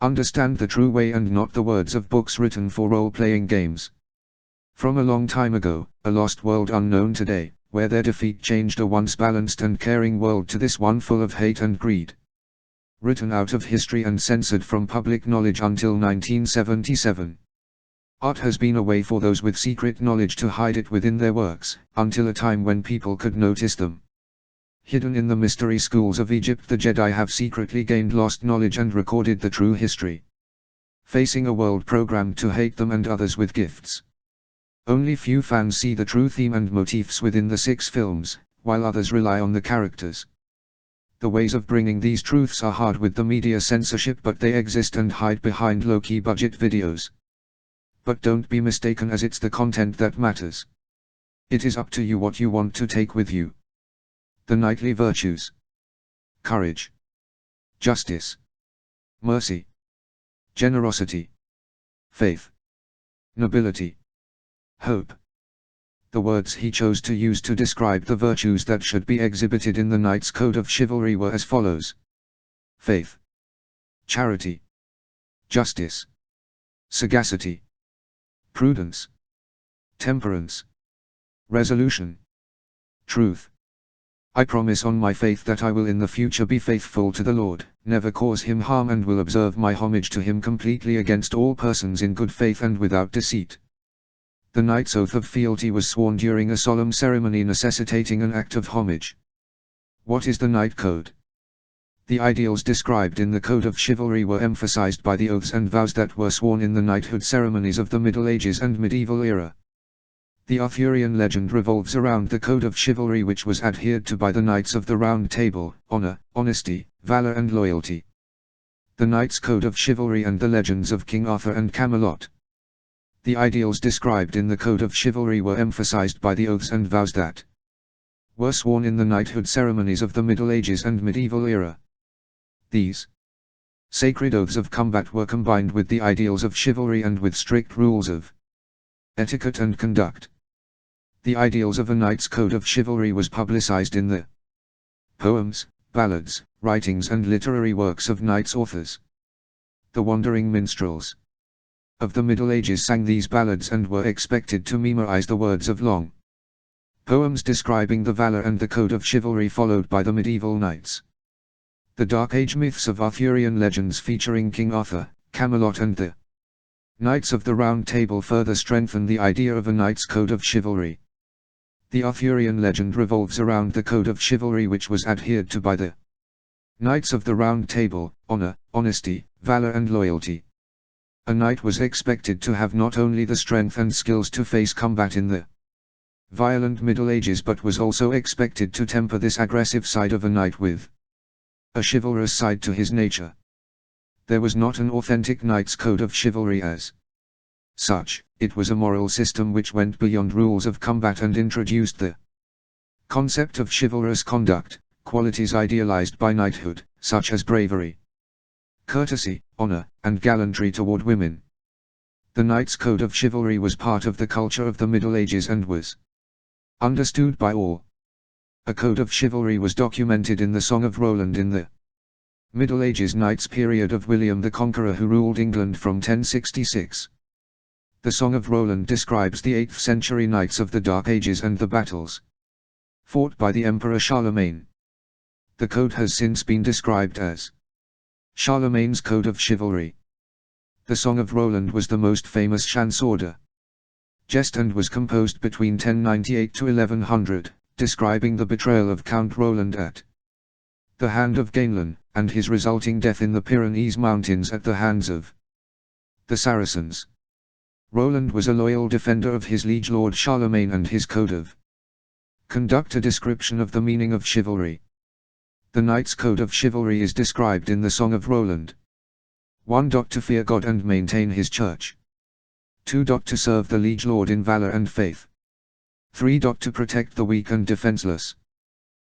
Understand the true way and not the words of books written for role-playing games. From a long time ago, a lost world unknown today, where their defeat changed a once balanced and caring world to this one full of hate and greed. Written out of history and censored from public knowledge until 1977. Art has been a way for those with secret knowledge to hide it within their works, until a time when people could notice them. Hidden in the mystery schools of Egypt, the Jedi have secretly gained lost knowledge and recorded the true history. Facing a world programmed to hate them and others with gifts. Only few fans see the true theme and motifs within the 6 films, while others rely on the characters. The ways of bringing these truths are hard with the media censorship, but they exist and hide behind low-key budget videos. But don't be mistaken, as it's the content that matters. It is up to you what you want to take with you. The knightly virtues. Courage. Justice. Mercy. Generosity. Faith. Nobility. Hope. The words he chose to use to describe the virtues that should be exhibited in the knight's code of chivalry were as follows: faith. Charity. Justice. Sagacity. Prudence. Temperance. Resolution. Truth. I promise on my faith that I will in the future be faithful to the Lord, never cause him harm, and will observe my homage to him completely against all persons in good faith and without deceit. The knight's oath of fealty was sworn during a solemn ceremony necessitating an act of homage. What is the knight code? The ideals described in the code of chivalry were emphasized by the oaths and vows that were sworn in the knighthood ceremonies of the Middle Ages and medieval era. The Arthurian legend revolves around the code of chivalry, which was adhered to by the Knights of the Round Table: honor, honesty, valor and loyalty. The Knight's Code of Chivalry and the Legends of King Arthur and Camelot. The ideals described in the Code of Chivalry were emphasized by the oaths and vows that were sworn in the knighthood ceremonies of the Middle Ages and medieval era. These sacred oaths of combat were combined with the ideals of chivalry and with strict rules of etiquette and conduct. The ideals of a knight's code of chivalry was publicized in the poems, ballads, writings and literary works of knights authors. The wandering minstrels of the Middle Ages sang these ballads and were expected to memorize the words of long poems describing the valor and the code of chivalry followed by the medieval knights. The Dark Age myths of Arthurian legends featuring King Arthur, Camelot and the Knights of the Round Table further strengthen the idea of a knight's code of chivalry. The Arthurian legend revolves around the code of chivalry which was adhered to by the Knights of the Round Table: honor, honesty, valor and loyalty. A knight was expected to have not only the strength and skills to face combat in the violent Middle Ages, but was also expected to temper this aggressive side of a knight with a chivalrous side to his nature. There was not an authentic knight's code of chivalry as such. It was a moral system which went beyond rules of combat and introduced the concept of chivalrous conduct, qualities idealized by knighthood, such as bravery, courtesy, honor, and gallantry toward women. The knight's code of chivalry was part of the culture of the Middle Ages and was understood by all. A code of chivalry was documented in the Song of Roland in the Middle Ages knights period of William the Conqueror, who ruled England from 1066. The Song of Roland describes the 8th century knights of the Dark Ages and the battles fought by the Emperor Charlemagne. The code has since been described as Charlemagne's Code of Chivalry. The Song of Roland was the most famous chanson geste and was composed between 1098 to 1100, describing the betrayal of Count Roland at the hand of Gamelin, and his resulting death in the Pyrenees Mountains at the hands of the Saracens. Roland was a loyal defender of his liege lord Charlemagne, and his code of conduct a description of the meaning of chivalry. The knight's code of chivalry is described in the Song of Roland. 1. To fear God and maintain his church. 2. To serve the liege lord in valor and faith. 3. To protect the weak and defenseless.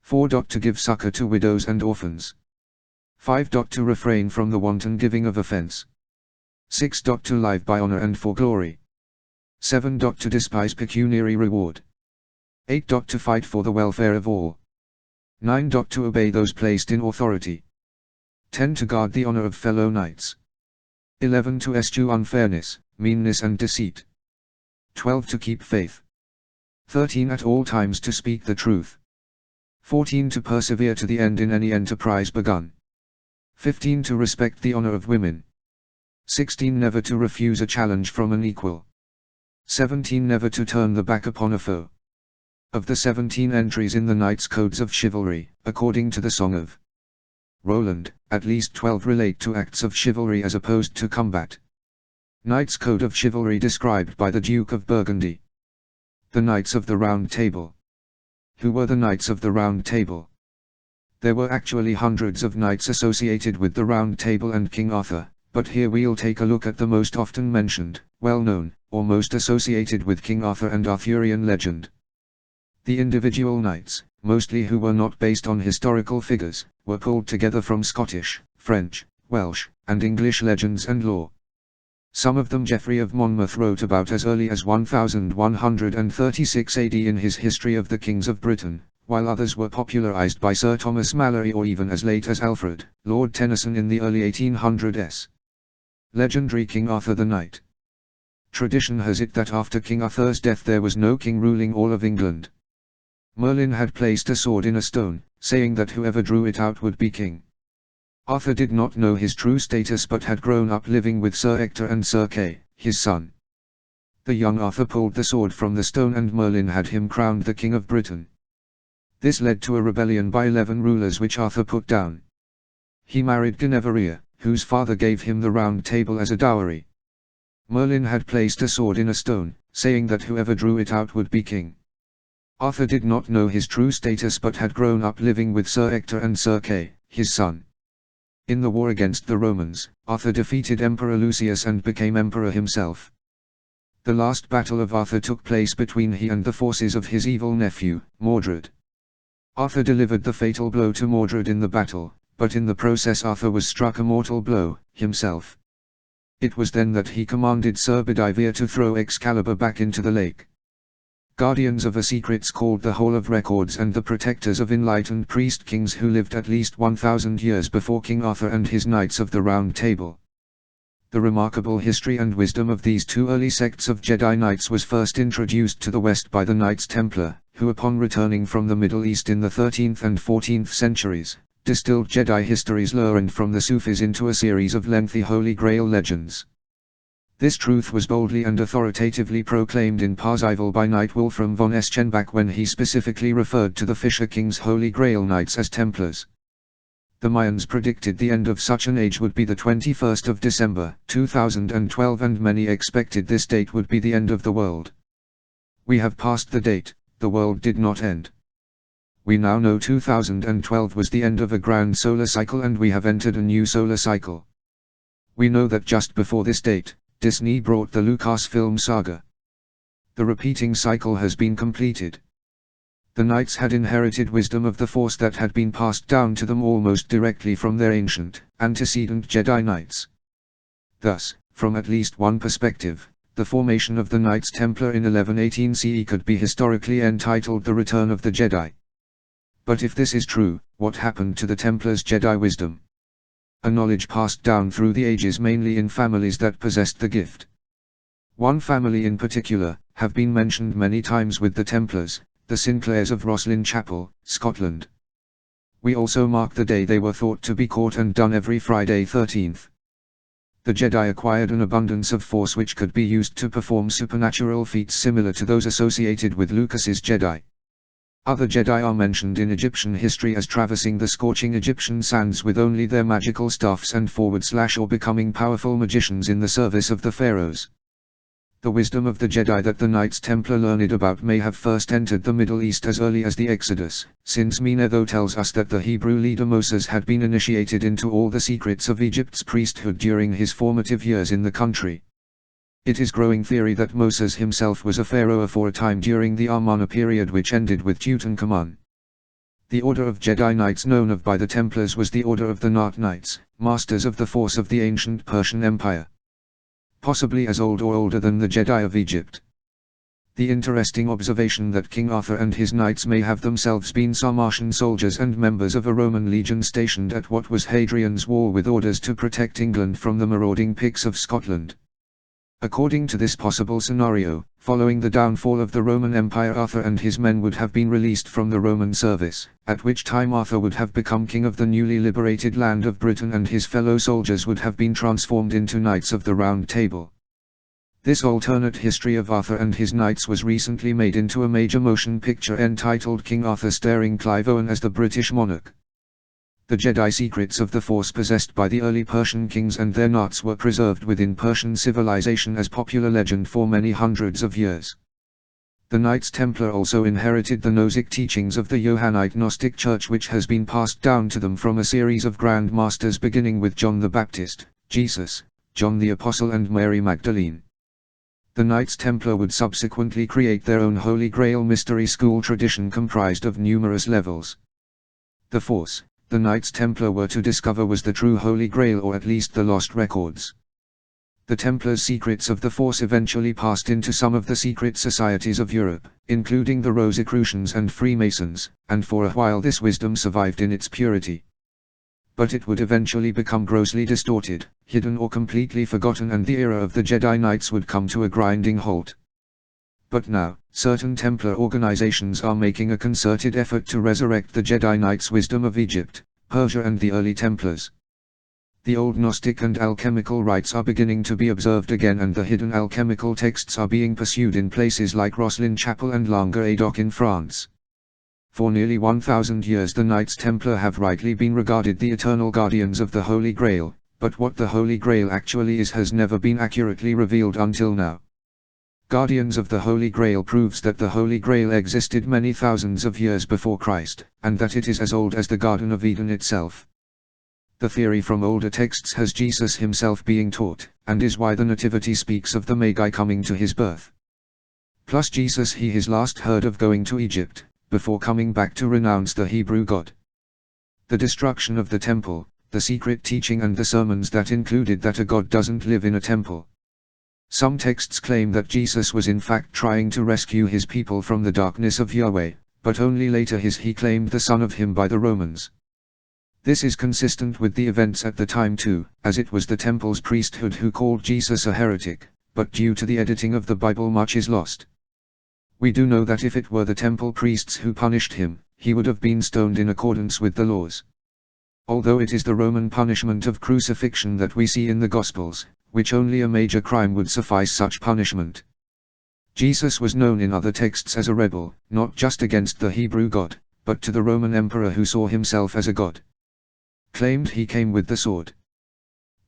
4. To give succor to widows and orphans. 5. To refrain from the wanton giving of offense. 6. To live by honor and for glory. 7. To despise pecuniary reward. 8. To fight for the welfare of all. 9. To obey those placed in authority. 10. To guard the honor of fellow knights. 11 to eschew unfairness, meanness and deceit. 12 to keep faith. 13 at all times to speak the truth. 14 to persevere to the end in any enterprise begun. 15 to respect the honor of women. 16 never to refuse a challenge from an equal. 17 never to turn the back upon a foe. Of the 17 entries in the Knights' Codes of Chivalry, according to the Song of Roland, at least 12 relate to acts of chivalry as opposed to combat. Knights' Code of Chivalry described by the Duke of Burgundy. The Knights of the Round Table. Who were the Knights of the Round Table? There were actually hundreds of knights associated with the Round Table and King Arthur, but here we'll take a look at the most often mentioned, well-known, or most associated with King Arthur and Arthurian legend. The individual knights, mostly who were not based on historical figures, were pulled together from Scottish, French, Welsh, and English legends and lore. Some of them Geoffrey of Monmouth wrote about as early as 1136 AD in his History of the Kings of Britain, while others were popularized by Sir Thomas Malory or even as late as Alfred, Lord Tennyson in the early 1800s. Legendary King Arthur the Knight. Tradition has it that after King Arthur's death there was no king ruling all of England. Merlin had placed a sword in a stone, saying that whoever drew it out would be king. Arthur did not know his true status but had grown up living with Sir Ector and Sir Kay, his son. The young Arthur pulled the sword from the stone and Merlin had him crowned the King of Britain. This led to a rebellion by 11 rulers which Arthur put down. He married Guinevere, whose father gave him the Round Table as a dowry. Merlin had placed a sword in a stone, saying that whoever drew it out would be king. Arthur did not know his true status but had grown up living with Sir Ector and Sir Kay, his son. In the war against the Romans, Arthur defeated Emperor Lucius and became emperor himself. The last battle of Arthur took place between he and the forces of his evil nephew, Mordred. Arthur delivered the fatal blow to Mordred in the battle, but in the process Arthur was struck a mortal blow, himself. It was then that he commanded Sir Bedivere to throw Excalibur back into the lake. Guardians of a secrets called the Hall of Records and the protectors of enlightened priest kings who lived at least 1000 years before King Arthur and his Knights of the Round Table. The remarkable history and wisdom of these two early sects of Jedi Knights was first introduced to the West by the Knights Templar, who upon returning from the Middle East in the 13th and 14th centuries, distilled Jedi histories learned from the Sufis into a series of lengthy Holy Grail legends. This truth was boldly and authoritatively proclaimed in Parzival by Knight Wolfram von Eschenbach when he specifically referred to the Fisher King's Holy Grail Knights as Templars. The Mayans predicted the end of such an age would be the 21st of December, 2012 and many expected this date would be the end of the world. We have passed the date, the world did not end. We now know 2012 was the end of a grand solar cycle and we have entered a new solar cycle. We know that just before this date, Disney brought the Lucasfilm saga. The repeating cycle has been completed. The Knights had inherited wisdom of the Force that had been passed down to them almost directly from their ancient, antecedent Jedi Knights. Thus, from at least one perspective, the formation of the Knights Templar in 1118 CE could be historically entitled the Return of the Jedi. But if this is true, what happened to the Templars' Jedi wisdom? A knowledge passed down through the ages mainly in families that possessed the gift. One family in particular, have been mentioned many times with the Templars, the Sinclairs of Roslin Chapel, Scotland. We also mark the day they were thought to be caught and done every Friday 13th. The Jedi acquired an abundance of force which could be used to perform supernatural feats similar to those associated with Lucas's Jedi. Other Jedi are mentioned in Egyptian history as traversing the scorching Egyptian sands with only their magical staffs and or becoming powerful magicians in the service of the pharaohs. The wisdom of the Jedi that the Knights Templar learned about may have first entered the Middle East as early as the Exodus, since Manetho tells us that the Hebrew leader Moses had been initiated into all the secrets of Egypt's priesthood during his formative years in the country. It is growing theory that Moses himself was a pharaoh for a time during the Amarna period which ended with Tutankhamun. The Order of Jedi Knights known of by the Templars was the Order of the Nart Knights, masters of the Force of the ancient Persian Empire. Possibly as old or older than the Jedi of Egypt. The interesting observation that King Arthur and his knights may have themselves been Sarmatian soldiers and members of a Roman legion stationed at what was Hadrian's Wall with orders to protect England from the marauding Picts of Scotland. According to this possible scenario, following the downfall of the Roman Empire, Arthur and his men would have been released from the Roman service, at which time Arthur would have become king of the newly liberated land of Britain and his fellow soldiers would have been transformed into Knights of the Round Table. This alternate history of Arthur and his knights was recently made into a major motion picture entitled King Arthur, starring Clive Owen as the British monarch. The Jedi secrets of the Force possessed by the early Persian kings and their knights were preserved within Persian civilization as popular legend for many hundreds of years. The Knights Templar also inherited the Gnostic teachings of the Johannite Gnostic Church, which has been passed down to them from a series of Grand Masters beginning with John the Baptist, Jesus, John the Apostle and Mary Magdalene. The Knights Templar would subsequently create their own Holy Grail mystery school tradition comprised of numerous levels. The Force, the Knights Templar were to discover, was the true Holy Grail, or at least the lost records. The Templars' secrets of the Force eventually passed into some of the secret societies of Europe, including the Rosicrucians and Freemasons, and for a while this wisdom survived in its purity. But it would eventually become grossly distorted, hidden or completely forgotten, and the era of the Jedi Knights would come to a grinding halt. But now, certain Templar organizations are making a concerted effort to resurrect the Jedi Knights' wisdom of Egypt, Persia and the early Templars. The old Gnostic and alchemical rites are beginning to be observed again, and the hidden alchemical texts are being pursued in places like Rosslyn Chapel and Languedoc in France. For nearly 1,000 years the Knights Templar have rightly been regarded the eternal guardians of the Holy Grail, but what the Holy Grail actually is has never been accurately revealed until now. Guardians of the Holy Grail proves that the Holy Grail existed many thousands of years before Christ, and that it is as old as the Garden of Eden itself. The theory from older texts has Jesus himself being taught, and is why the Nativity speaks of the Magi coming to his birth. Plus Jesus he is last heard of going to Egypt, before coming back to renounce the Hebrew God. The destruction of the temple, the secret teaching and the sermons that included that a God doesn't live in a temple. Some texts claim that Jesus was in fact trying to rescue his people from the darkness of Yahweh, but only later is he claimed the son of him by the Romans. This is consistent with the events at the time too, as it was the temple's priesthood who called Jesus a heretic, but due to the editing of the Bible much is lost. We do know that if it were the temple priests who punished him, he would have been stoned in accordance with the laws. Although it is the Roman punishment of crucifixion that we see in the Gospels, which only a major crime would suffice such punishment. Jesus was known in other texts as a rebel, not just against the Hebrew God, but to the Roman emperor who saw himself as a god. Claimed he came with the sword.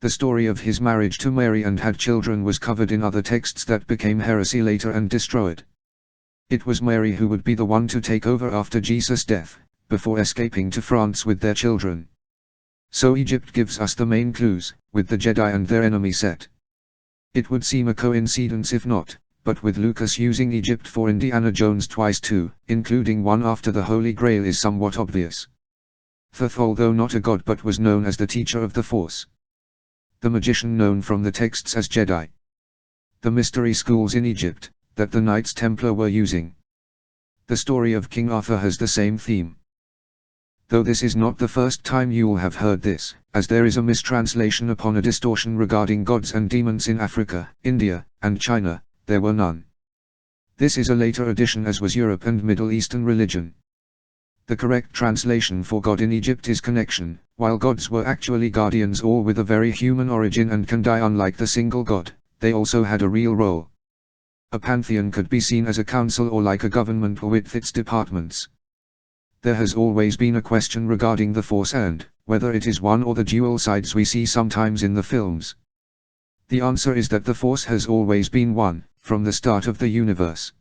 The story of his marriage to Mary and had children was covered in other texts that became heresy later and destroyed. It was Mary who would be the one to take over after Jesus' death, before escaping to France with their children. So Egypt gives us the main clues, with the Jedi and their enemy set. It would seem a coincidence if not, but with Lucas using Egypt for Indiana Jones twice too, including one after the Holy Grail, is somewhat obvious. Thoth, although not a god but was known as the teacher of the Force. The magician known from the texts as Jedi. The mystery schools in Egypt that the Knights Templar were using. The story of King Arthur has the same theme. Though this is not the first time you will have heard this, as there is a mistranslation upon a distortion regarding gods and demons in Africa, India, and China, there were none. This is a later addition, as was Europe and Middle Eastern religion. The correct translation for God in Egypt is connection, while gods were actually guardians, all with a very human origin and can die unlike the single god, they also had a real role. A pantheon could be seen as a council or like a government with its departments. There has always been a question regarding the Force and whether it is one or the dual sides we see sometimes in the films. The answer is that the Force has always been one, from the start of the universe.